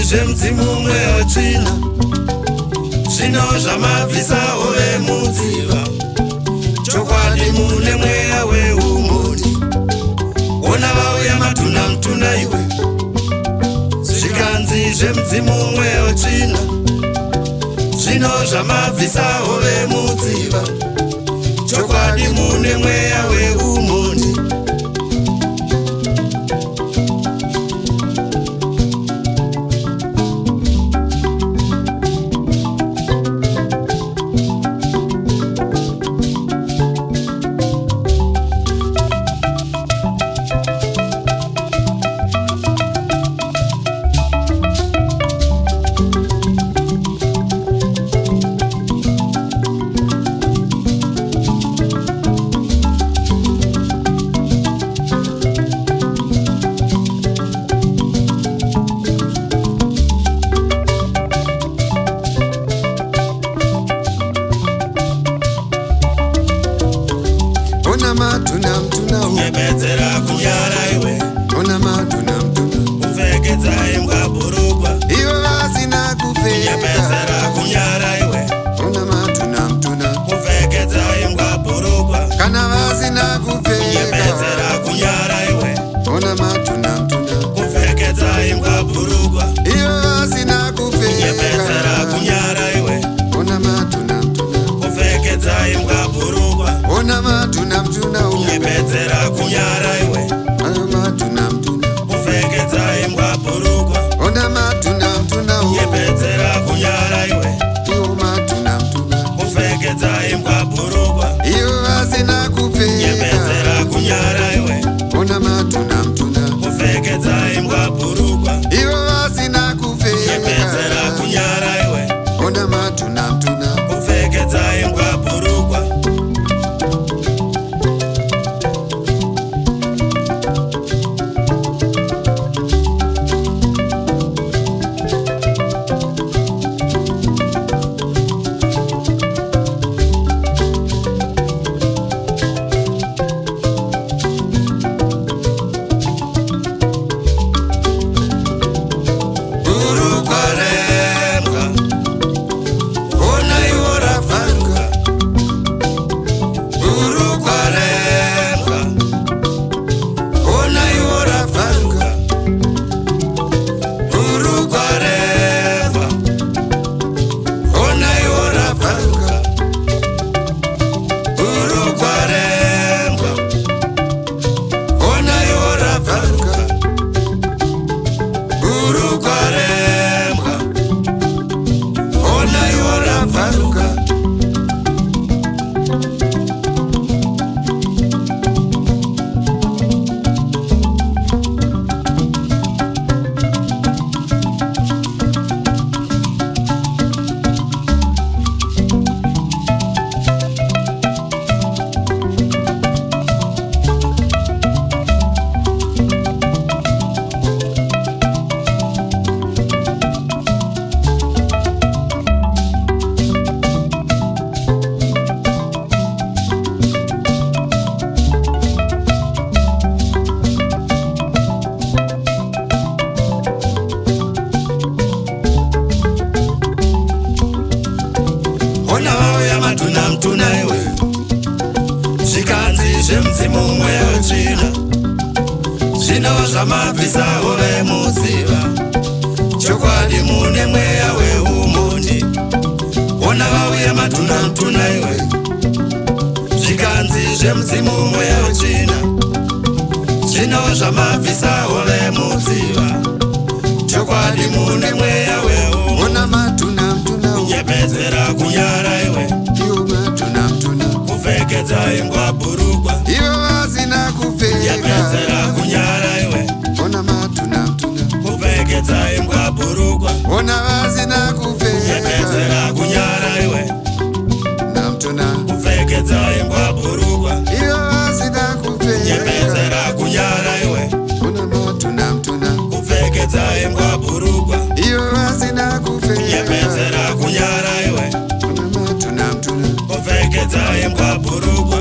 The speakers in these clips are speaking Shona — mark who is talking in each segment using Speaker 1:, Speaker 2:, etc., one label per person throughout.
Speaker 1: zvemzimu mweotsvina zvino zvamabvisa ove mudziva chokwadi mune mweya weumoni ona vauya matuna mutuna iwe zvikanzi zvemzimu mweotsvina zvino zvamabvisa ove mudziva chokwadi mune mweya weumoni
Speaker 2: matuna mtuna
Speaker 1: nyebedzera kunyara iwe
Speaker 2: ona matuna mtuna
Speaker 1: upfekedza imbwa burugwa
Speaker 2: iwe vasina kupfeka
Speaker 1: nyebedzera kunyara iwe
Speaker 2: ona matuna mtuna
Speaker 1: upfekedza imbwa burugwa
Speaker 2: kana vasina kupfeka
Speaker 1: nyebedzera kunyara iwe
Speaker 2: ona matuna mtuna
Speaker 1: upfekedza imbwa burugwa
Speaker 2: iwe vasina kupfeka
Speaker 1: nyebedzera kunyara iwe
Speaker 2: ona matuna mtuna
Speaker 1: upfekedza imbwa burugwa
Speaker 2: ona matuna mtuna
Speaker 1: nyebedzera kunyara iwe
Speaker 2: ona matuna mtuna
Speaker 1: upfekedza imbwa burugwa
Speaker 2: ona matuna mtuna
Speaker 1: nyebedzera kunyara iwe
Speaker 2: iwe matuna mtuna
Speaker 1: upfekedza imbwa burugwa
Speaker 2: iwe vasina kupfeka
Speaker 1: nyebedzera kunyara iwe
Speaker 2: ona matuna mtuna
Speaker 1: upfekedza imbwa burugwa
Speaker 2: iwe vasina kupfeka
Speaker 1: nyebedzera kunyara iwe
Speaker 2: ona matuna mtuna
Speaker 1: upfekedza imbwa burugwa matuna mtuna iwe zvikanzi zvemzimu mweotsvina zvino zvamabvisa ove mudziva chokwadi mune mweya weumoni ona vauya matuna mtuna iwe zvikanzi zvemzimu mweotsvina zvino zvamabvisa ove mudziva chokwadi mune mweya weumoni
Speaker 2: ona matuna mtuna
Speaker 1: nyebedzera kunyara iwe
Speaker 2: iwe matuna mtuna
Speaker 1: upfekedza imbwa burugwa
Speaker 2: iwe vasina kupfeka
Speaker 1: nyebedzera kunyara iwe
Speaker 2: ona matuna mtuna
Speaker 1: upfekedza imbwa burugwa
Speaker 2: ona vasina kupfeka
Speaker 1: nyebedzera kunyara iwe
Speaker 2: na mtuna
Speaker 1: upfekedza imbwa burugwa
Speaker 2: iwe vasina kupfeka
Speaker 1: nyebedzera kunyara iwe
Speaker 2: ona matuna mtuna
Speaker 1: upfekedza imbwa burugwa
Speaker 2: iwe vasina kupfeka
Speaker 1: nyebedzera kunyara iwe
Speaker 2: ona matuna mtuna
Speaker 1: upfekedza imbwa burugwa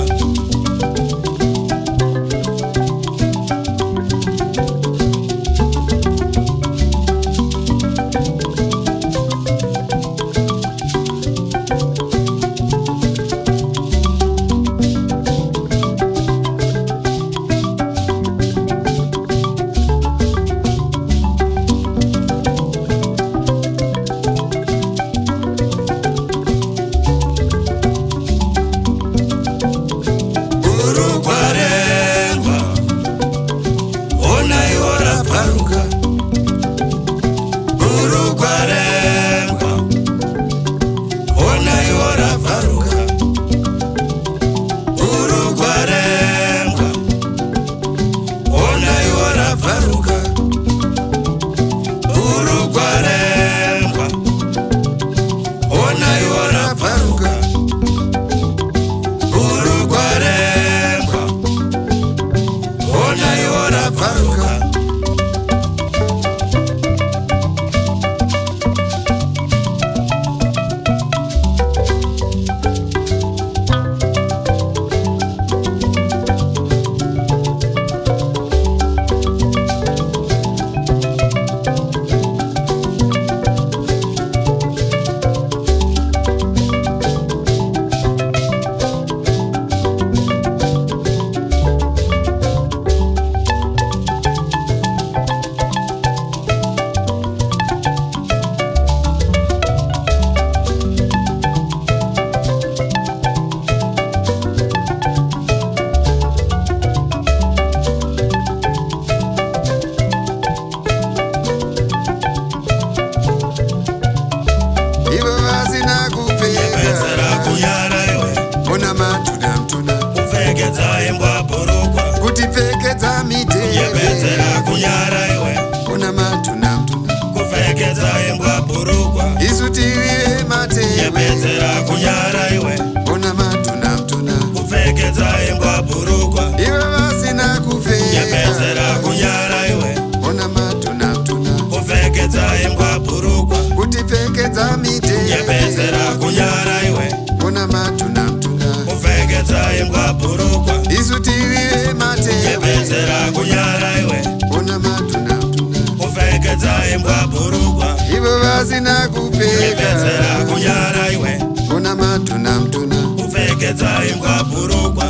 Speaker 1: kupfekedza imbwa bhurukwa
Speaker 2: kutipfekedza miteve
Speaker 1: yepedzera kunyara iwe
Speaker 2: ona matuna mtuna
Speaker 1: kupfekedza imbwa bhurukwa
Speaker 2: isu tiri mateve
Speaker 1: yepedzera kunyara iwe
Speaker 2: ona matuna mtuna
Speaker 1: kupfekedza imbwa bhurukwa
Speaker 2: iwe vasina kupfeka
Speaker 1: yepedzera kunyara iwe
Speaker 2: ona matuna mtuna
Speaker 1: kupfekedza imbwa bhurukwa
Speaker 2: kutipfekedza miteve
Speaker 1: yepedzera kunyara iwe
Speaker 2: ona matuna mtuna
Speaker 1: kupfekedza imbwa bhurukwa
Speaker 2: isu tiri mateve
Speaker 1: yepedzera kunyara iwe
Speaker 2: ona matuna mtuna
Speaker 1: kupfekedza imbwa bhurukwa
Speaker 2: ivo vasina kupfeka
Speaker 1: yepedzera kunyara iwe
Speaker 2: ona matuna mtuna
Speaker 1: kupfekedza imbwa bhurukwa